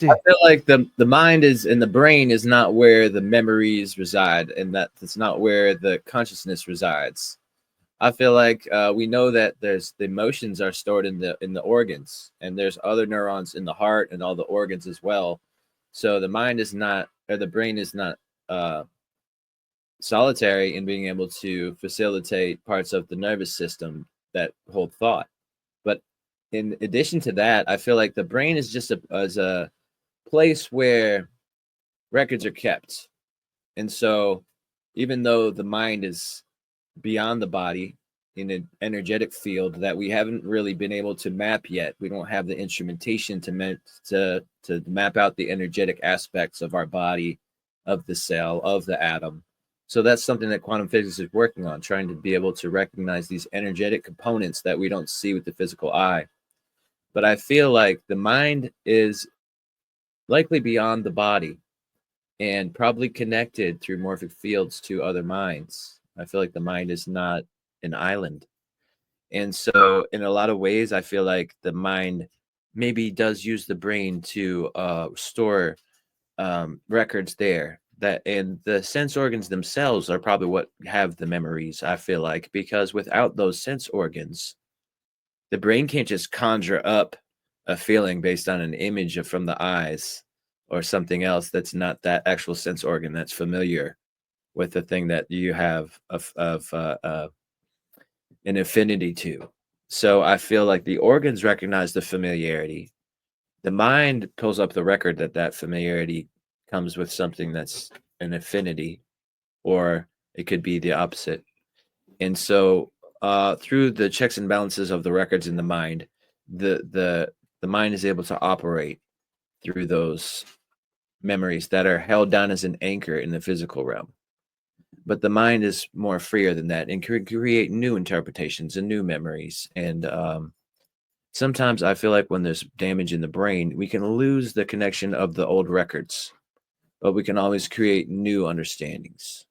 I feel like the mind is in the brain is not where the memories reside, and that's not where the consciousness resides. I feel like we know that there's the emotions are stored in the organs, and there's other neurons in the heart and all the organs as well. So the mind is not, or the brain is not solitary in being able to facilitate parts of the nervous system that hold thought. But in addition to that, I feel like the brain is just a place where records are kept. And so even though the mind is beyond the body in an energetic field that we haven't really been able to map yet, we don't have the instrumentation to map out the energetic aspects of our body, of the cell, of the atom. So that's something that quantum physics is working on, trying to be able to recognize these energetic components that we don't see with the physical eye. But I feel like the mind is likely beyond the body and probably connected through morphic fields to other minds. I feel like the mind is not an island. And so, in a lot of ways, I feel like the mind maybe does use the brain to store records there. That and the sense organs themselves are probably what have the memories. I feel like because without those sense organs, the brain can't just conjure up a feeling based on an image from the eyes or something else that's not that actual sense organ that's familiar with the thing that you have of an affinity to. So I feel like the organs recognize the familiarity. The mind pulls up the record that that familiarity comes with something that's an affinity, or it could be the opposite. And so through the checks and balances of the records in the mind, the mind is able to operate through those memories that are held down as an anchor in the physical realm. But the mind is more freer than that and can create new interpretations and new memories. And sometimes I feel like when there's damage in the brain, we can lose the connection of the old records, but we can always create new understandings.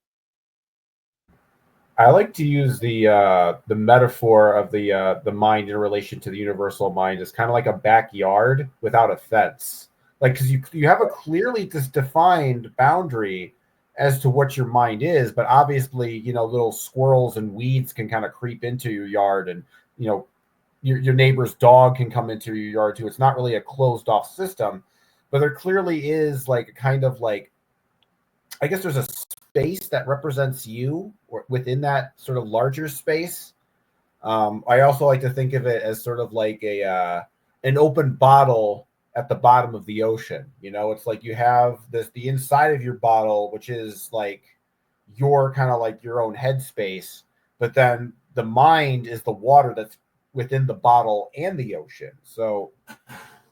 I like to use the metaphor of the mind in relation to the universal mind as kind of like a backyard without a fence. Like, because you have a clearly defined boundary as to what your mind is, but obviously, little squirrels and weeds can kind of creep into your yard, and your neighbor's dog can come into your yard too. It's not really a closed off system, but there clearly is like a kind of like, I guess there's a space that represents you within that sort of larger space. I also like to think of it as sort of like an open bottle at the bottom of the ocean. It's like you have the inside of your bottle, which is like your kind of like your own headspace, but then the mind is the water that's within the bottle and the ocean. So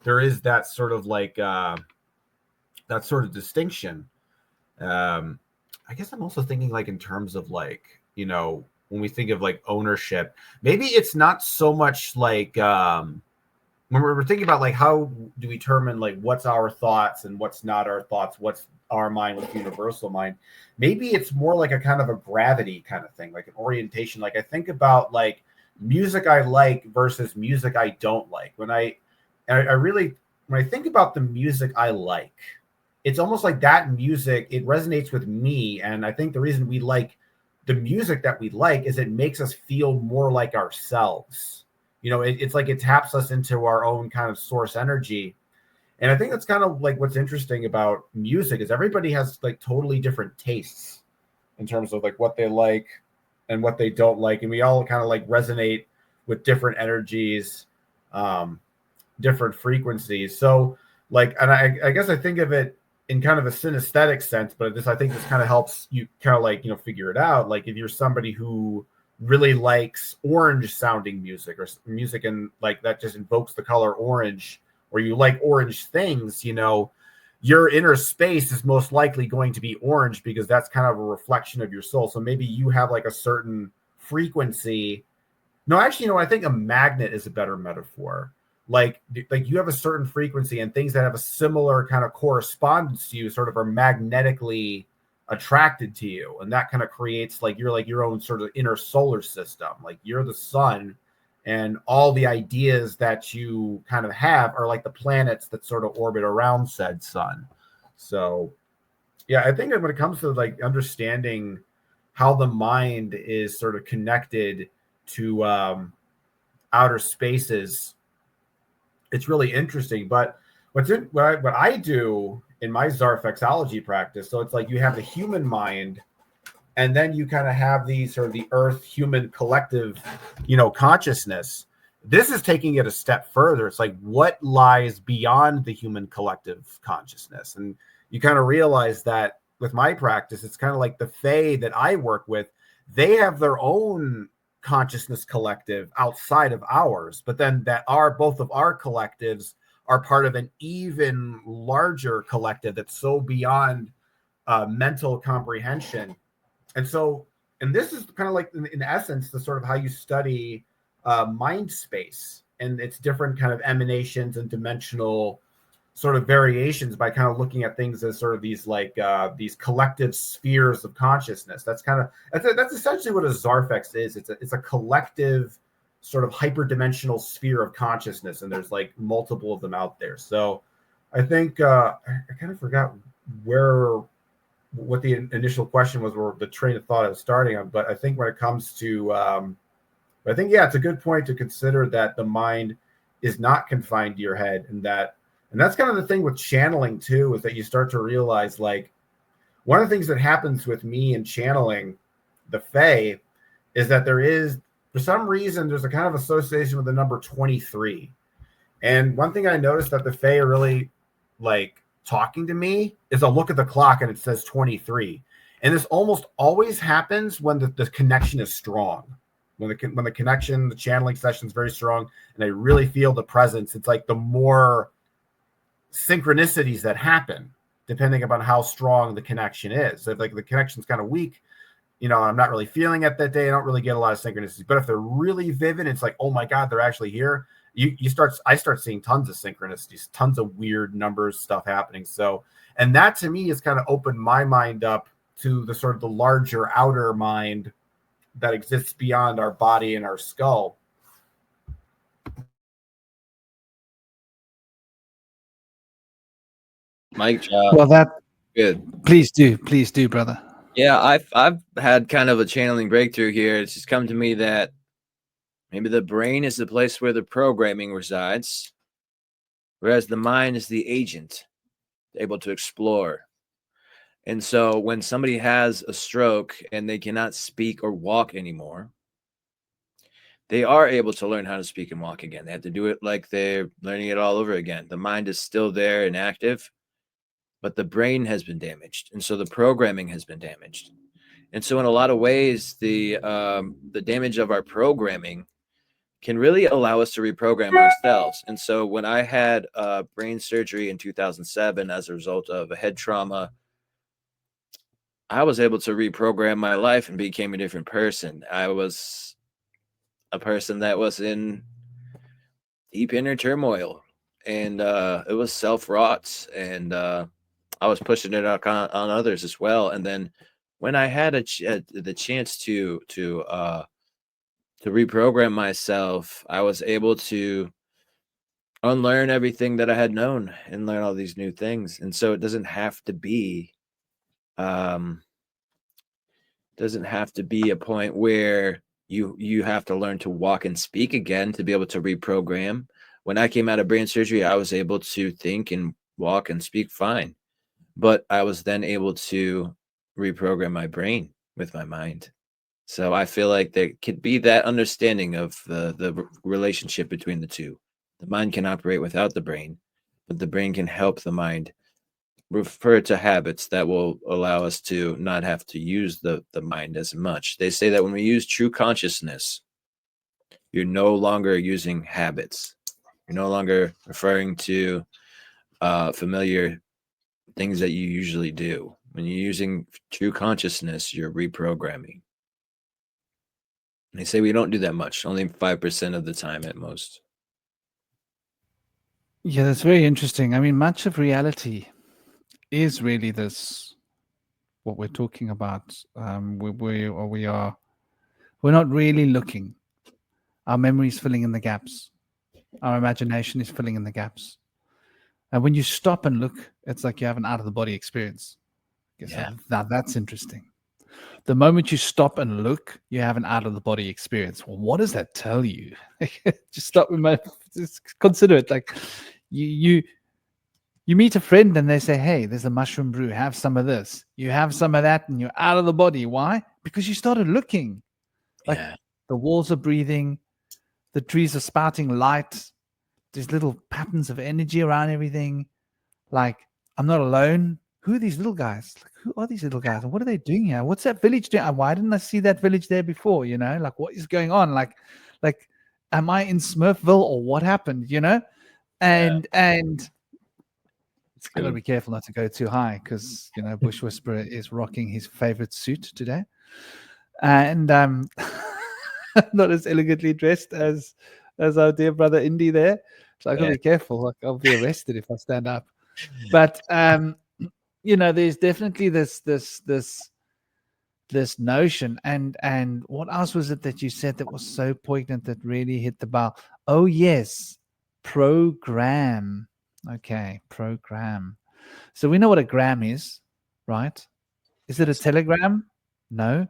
there is that sort of like that sort of distinction. I guess I'm also thinking like in terms of like, when we think of like ownership, maybe it's not so much like when we're thinking about like how do we determine like what's our thoughts and what's not our thoughts, what's our mind, what's universal mind. Maybe it's more like a kind of a gravity kind of thing, like an orientation. Like I think about like music I like versus music I don't like. When I think about the music I like, it's almost like that music, it resonates with me. And I think the reason we like the music that we like is it makes us feel more like ourselves. It's like it taps us into our own kind of source energy. And I think that's kind of like what's interesting about music is everybody has like totally different tastes in terms of like what they like and what they don't like. And we all kind of like resonate with different energies, different frequencies. So like, and I guess I think of it in kind of a synesthetic sense, but I think this kind of helps you kind of like, figure it out. Like if you're somebody who really likes orange sounding music or music and like that just invokes the color orange, or you like orange things, your inner space is most likely going to be orange because that's kind of a reflection of your soul. So maybe you have like a certain frequency. No, actually, I think a magnet is a better metaphor. Like you have a certain frequency and things that have a similar kind of correspondence to you sort of are magnetically attracted to you. And that kind of creates like you're like your own sort of inner solar system. Like you're the sun and all the ideas that you kind of have are like the planets that sort of orbit around said sun. So yeah, I think that when it comes to like understanding how the mind is sort of connected to outer spaces, it's really interesting. But what I do in my Zarfexology practice, so it's like you have the human mind, and then you kind of have the sort of the Earth human collective, consciousness. This is taking it a step further. It's like what lies beyond the human collective consciousness, and you kind of realize that with my practice, it's kind of like the Fae that I work with. They have their own consciousness collective outside of ours, but then both of our collectives are part of an even larger collective that's so beyond mental comprehension. And this is kind of like in essence the sort of how you study mind space and its different kind of emanations and dimensional sort of variations by kind of looking at things as sort of these like these collective spheres of consciousness. That's essentially what a Zarfex is. It's a collective sort of hyperdimensional sphere of consciousness, and there's like multiple of them out there. So I think I kind of forgot what the initial question was, or the train of thought I was starting on. But I think when it comes to it's a good point to consider that the mind is not confined to your head, and that's kind of the thing with channeling too, is that you start to realize, like, one of the things that happens with me in channeling the Fae is that for some reason, there's a kind of association with the number 23. And one thing I noticed that the Fae are really like talking to me is I'll look at the clock and it says 23. And this almost always happens when the connection is strong. When the connection, the channeling session is very strong and I really feel the presence, it's like the more synchronicities that happen depending upon how strong the connection is. So if like the connection's kind of weak, I'm not really feeling it that day, I don't really get a lot of synchronicities. But if they're really vivid, it's like, oh my God, they're actually here. I start seeing tons of synchronicities, tons of weird numbers, stuff happening. So, and that to me has kind of opened my mind up to the sort of the larger outer mind that exists beyond our body and our skull. Mic drop. Well, that Good. Please do, brother. Yeah, I've had kind of a channeling breakthrough here. It's just come to me that maybe the brain is the place where the programming resides, whereas the mind is the agent, able to explore. And so when somebody has a stroke and they cannot speak or walk anymore, they are able to learn how to speak and walk again. They have to do it like they're learning it all over again. The mind is still there and active, but the brain has been damaged. And so the programming has been damaged. And so in a lot of ways, the damage of our programming can really allow us to reprogram ourselves. And so when I had brain surgery in 2007 as a result of a head trauma, I was able to reprogram my life and became a different person. I was a person that was in deep inner turmoil, and it was self-wrought, and I was pushing it on others as well. And then when I had the chance to reprogram myself, I was able to unlearn everything that I had known and learn all these new things. And so it doesn't have to be a point where you have to learn to walk and speak again to be able to reprogram. When I came out of brain surgery, I was able to think and walk and speak fine, but I was then able to reprogram my brain with my mind. So I feel like there could be that understanding of the relationship between the two. The mind can operate without the brain, but the brain can help the mind refer to habits that will allow us to not have to use the mind as much. They say that when we use true consciousness, you're no longer using habits. You're no longer referring to familiar things that you usually do. When you're using true consciousness, you're reprogramming. And they say we don't do that much, only 5% of the time at most. Yeah, that's very interesting. I mean, much of reality is really this, what we're talking about. We're not really looking. Our memory is filling in the gaps. Our imagination is filling in the gaps. And when you stop and look, it's like you have an out-of-the-body experience. Okay, Yeah. so now that's interesting. The moment you stop and look, you have an out-of-the-body experience. Well, what does that tell you? Just stop with just consider it. Like you meet a friend and they say, hey, there's a mushroom brew. Have some of this. You have some of that and you're out of the body. Why? Because you started looking. Like the walls are breathing. The trees are spouting light. There's little patterns of energy around everything. Like, I'm not alone. Who are these little guys? Like, who are these little guys? And what are they doing here? What's that village doing? Why didn't I see that village there before? You know, like, what is going on? Like, am I in Smurfville or what happened? You know? And it's got to be careful not to go too high because, you know, Bush Whisperer is rocking his favorite suit today. And not as elegantly dressed as our dear brother Indy there. So I gotta be careful. Like, I'll be arrested if I stand up. But you know, there's definitely this notion. And what else was it that you said that was so poignant that really hit the bell? Oh yes, program. Okay, program. So we know what a gram is, right? Is it a telegram? No.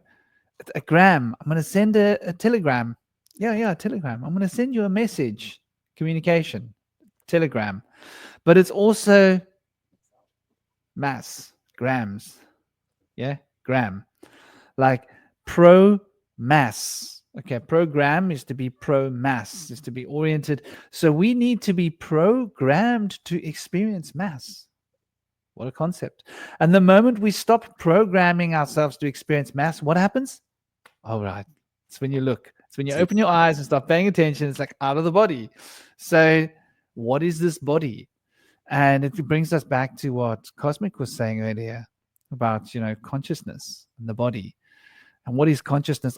A gram. I'm going to send a telegram. Yeah, a telegram. I'm going to send you a message. Communication. Telegram. But it's also mass. Grams. Yeah, gram. Like pro mass. Okay, program is to be pro mass, is to be oriented. So we need to be programmed to experience mass. What a concept. And the moment we stop programming ourselves to experience mass, what happens? All right. It's when you look. It's when you open your eyes and start paying attention. It's like out of the body. So what is this body? And it brings us back to what Cosmic was saying earlier about, you know, consciousness and the body. And what is consciousness?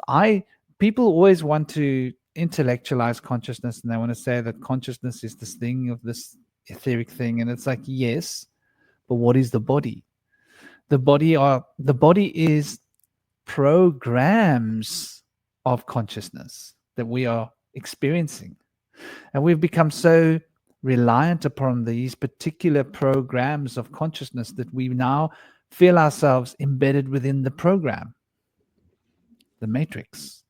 People always want to intellectualize consciousness, and they want to say that consciousness is this thing of this etheric thing. And it's like, yes, but what is the body? The body is programs of consciousness that we are experiencing. And we've become so reliant upon these particular programs of consciousness that we now feel ourselves embedded within the program, the matrix.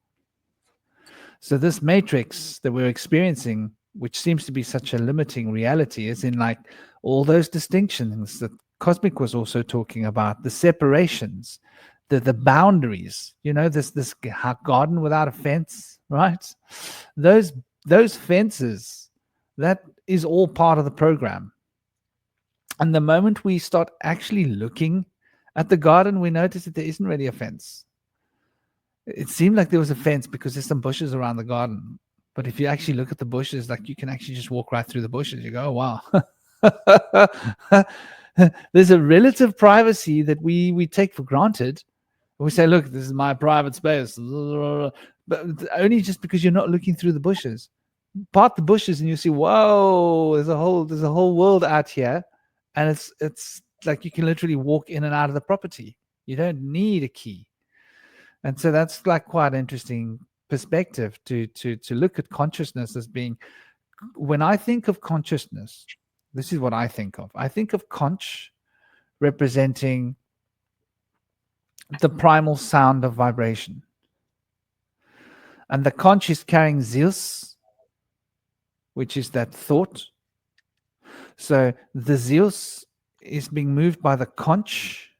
So this matrix that we're experiencing, which seems to be such a limiting reality, is in like all those distinctions that Cosmic was also talking about, the separations, the boundaries, you know, this garden without a fence, right? Those fences, that is all part of the program. And the moment we start actually looking at the garden, we notice that there isn't really a fence. It seemed like there was a fence because there's some bushes around the garden. But if you actually look at the bushes, like you can actually just walk right through the bushes. You go, oh, wow. There's a relative privacy that we take for granted. We say, look, this is my private space. But only just because you're not looking through the bushes. Part the bushes and you see, whoa, there's a whole world out here. And it's like you can literally walk in and out of the property. You don't need a key. And so that's like quite an interesting perspective to look at consciousness as being, when I think of consciousness, this is what I think of. I think of conch representing the primal sound of vibration. And the conch is carrying Zeus, which is that thought. So the Zeus is being moved by the conch.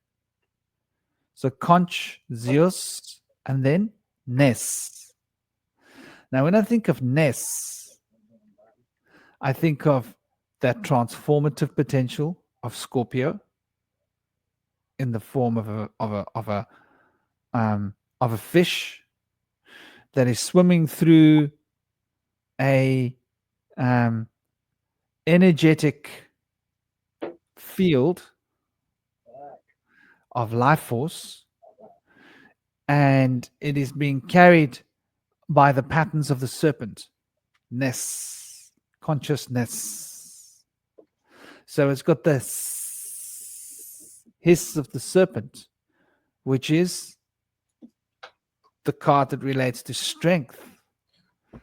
So conch, Zeus, and then Ness. Now, when I think of Ness, I think of that transformative potential of Scorpio in the form of a fish that is swimming through a energetic field of life force, and it is being carried by the patterns of the serpent, Ness, consciousness. So it's got the hiss of the serpent, which is the card that relates to strength